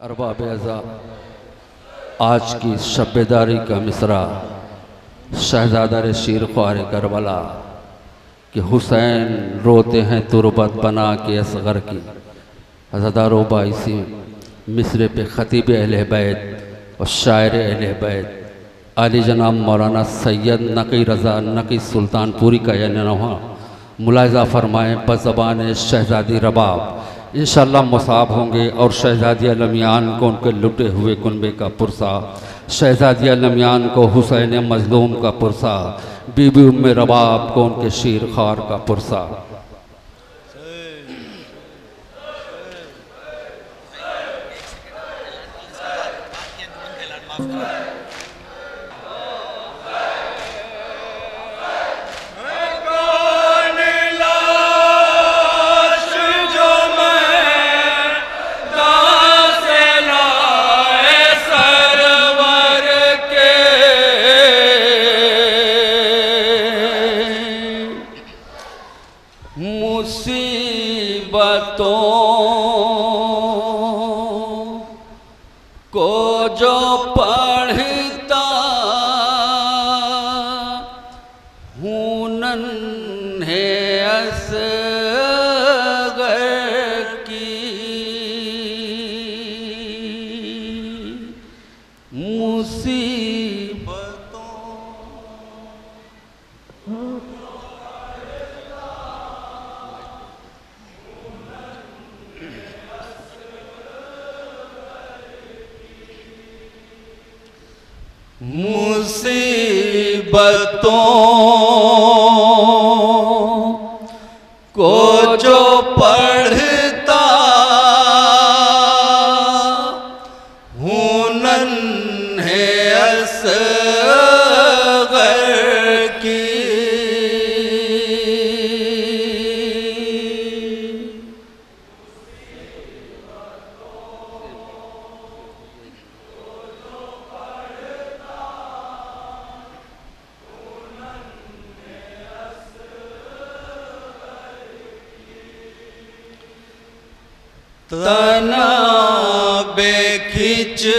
अरबाब अज़ा, आज की शब्बेदारी का मिसरा शहजादा शीर ख्वार करबला कि हुसैन रोते हैं तुरबत बना के असगर की। हज़रदारोबा इसी मिसरे पे ख़तीब अहले बैत और शायर अहले बैत आली जनाब मौलाना सैयद नकी रज़ा नकी सुल्तानपुरी का यह नवा मुलाहिज़ा फ़रमाएँ बज़बान शहज़ादी रबाब। इंशाअल्लाह मुसाब होंगे और शहज़ादिया लमियान को उनके लुटे हुए कुनबे का पुरसा, शहज़ादिया लमियान को हुसैन मज़लूम का पुरसा, बीबी उम्मे रबाब को उनके शीर ख्वार का पुरसा। मुसीबतों को जो पढ़ता हूँ नन्हे असग़र की, मुसीबतों मुसीबतों को जो पढ़ता हूँ नन्हे असग़र की, तनाबे खिंचती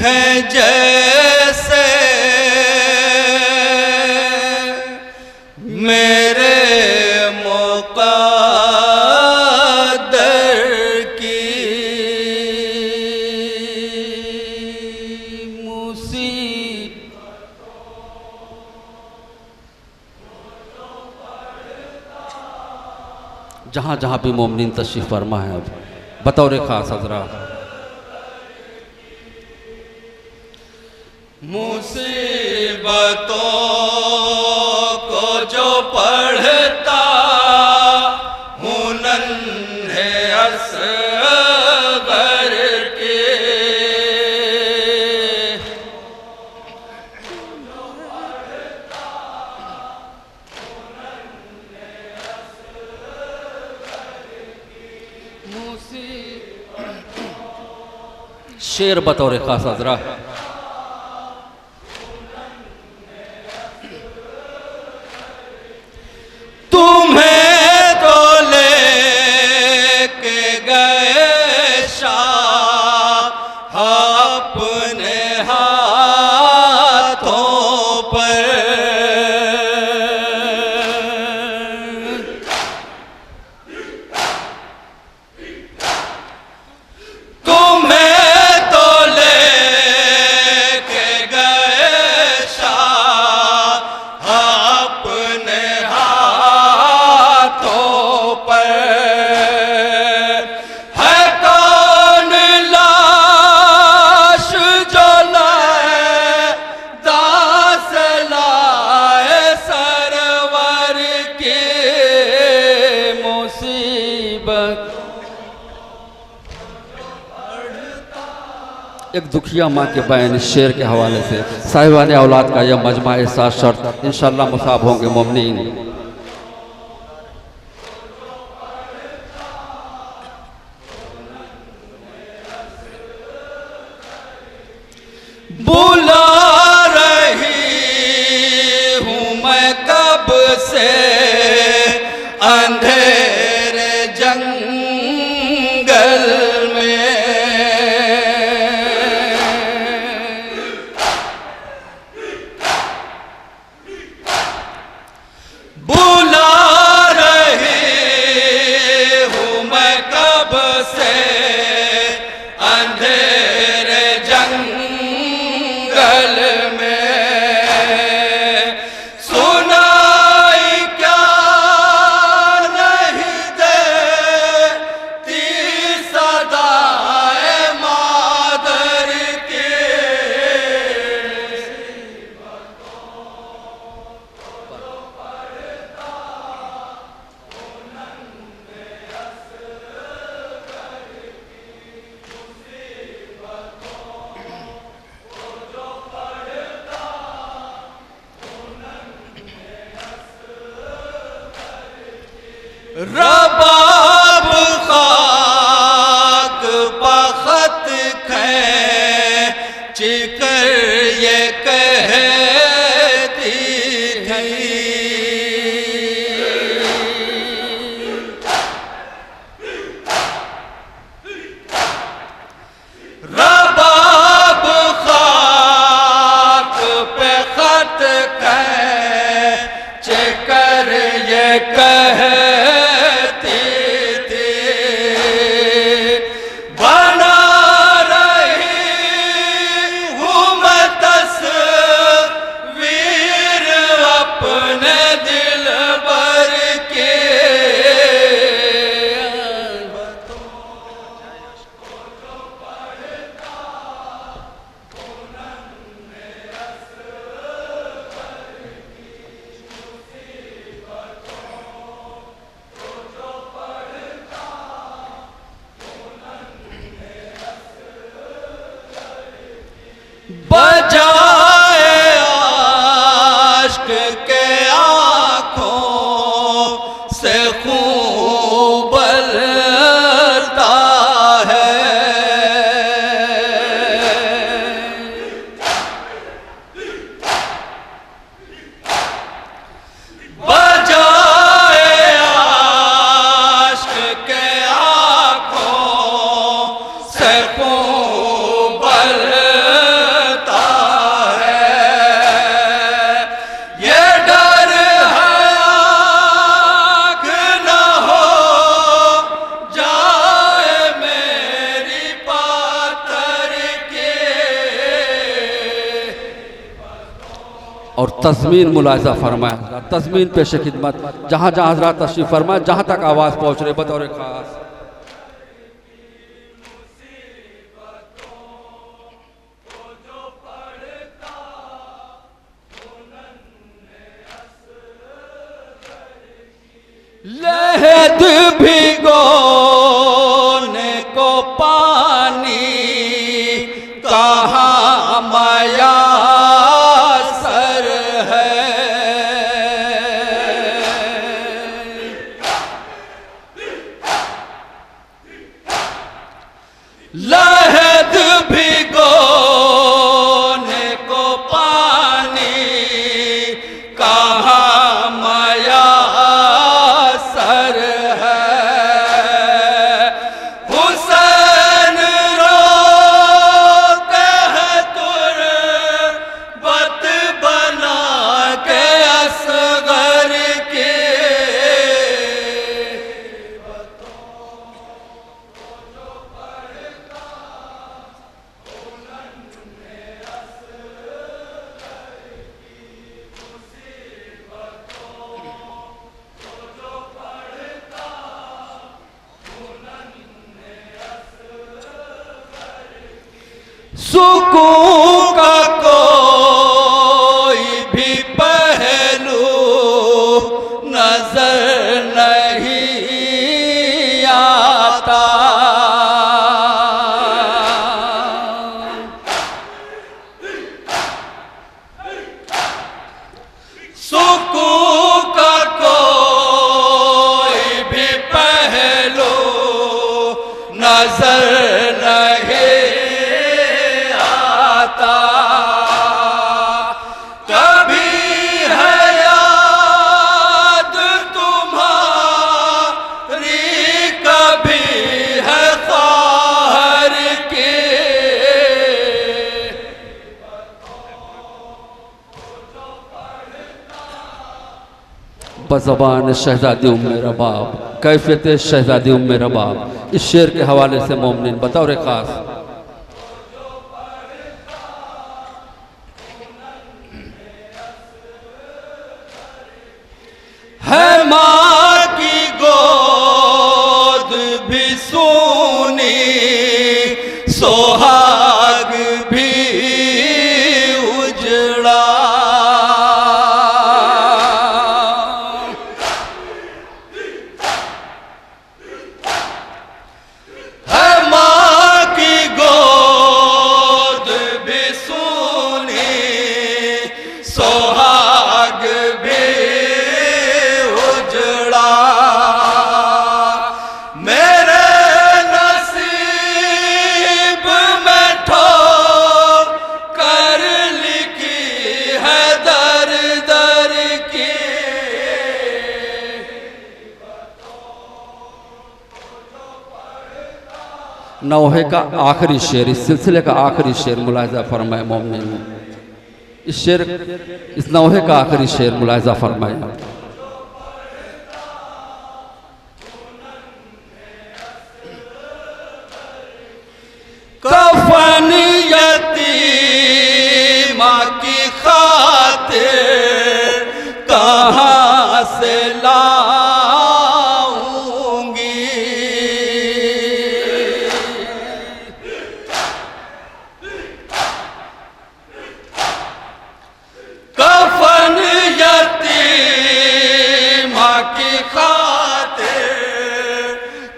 है जैसे मेरे मुक़द्दर की, जहाँ जहाँ भी मोमिनीन तशरीफ़ फरमा है। अब बतौर ख़ास हज़रात मुसीबतों को जो पढ़ता हूँ नन्हे असग़र के, शेर बतौर ख़ास हज़रात तुम्हें तो लेके गए शाह अपने हाथों पर, एक दुखिया माँ के बयान इस शेर के हवाले से साहिबान औलाद का यह मजमा एहसास शर्त इंशाअल्लाह मुसाब होंगे मोमिनीन। बुला रही हूँ मैं कब से अंधेरे जंग और तज़मीन मुलाहिज़ा फरमाया, तज़मीन पेश खिदमत जहाँ जहाँ हज़रात तशरीफ़ फरमाए, जहाँ तक आवाज़ पहुँच रही बतौर ख़ास। लहद भिगोने को पानी कहाँ मयासर है, लहद भिगोने को पानी कहाँ मयासर है। हुसैन रोते हैं तुर्बत बना के असगर के, सुकून का कोई भी पहलू नजर नहीं आता, सुकून का कोई भी पहलू नजर नहीं आता। कभी है याद तुम्हारी, कभी है ख़ाहर की, बज़बान शहज़ादी उम्मे रबाब, कैफ़ियत शहज़ादी उम्मे रबाब। इस शेर के हवाले से मोमिनीन बतौर ख़ास है माँ की गोद भी सूनी, सोहाग भी उजड़ा, है माँ की गोद भी सूनी, सोहाग भी नौहे का आखिरी शेर, इस सिलसिले का आखिरी शेर मुलाहिज़ा फरमाए मोमिनीन। इस शेर, इस नौहे का आखिरी शेर मुलाहिज़ा फरमाए। कफन यतीमा की खातिर कहाँ से लाऊंगी, कफन यतीमा की खातिर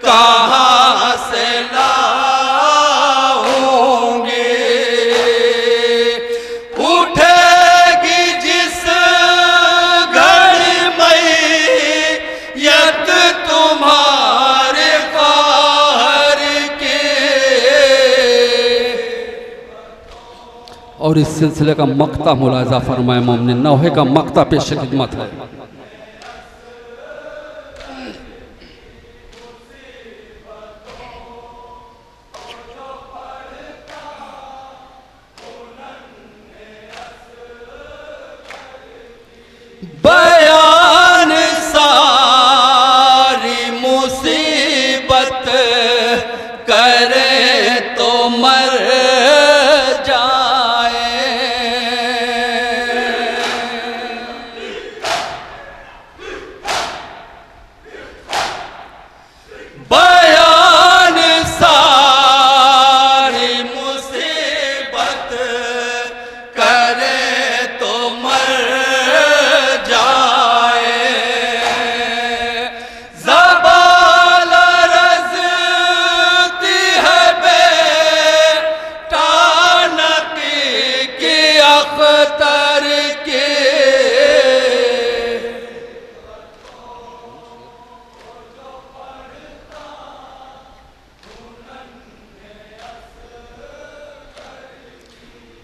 कहाँ से लाऊंगी, उठेगी जिस घड़ी मैयत तुम्हारे क़हर के। और इस सिलसिले का मक्ता मुलाहिज़ा फरमाए मोमिनीन। नौहे का मक्ता पेश खिदमत है। बयान सारी मुसीबत करे तो मर जाए,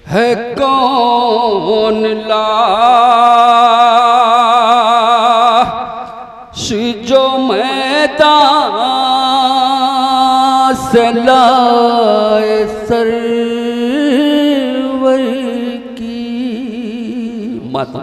है कौन लाश जो मैदान से लाए सरवर की। माता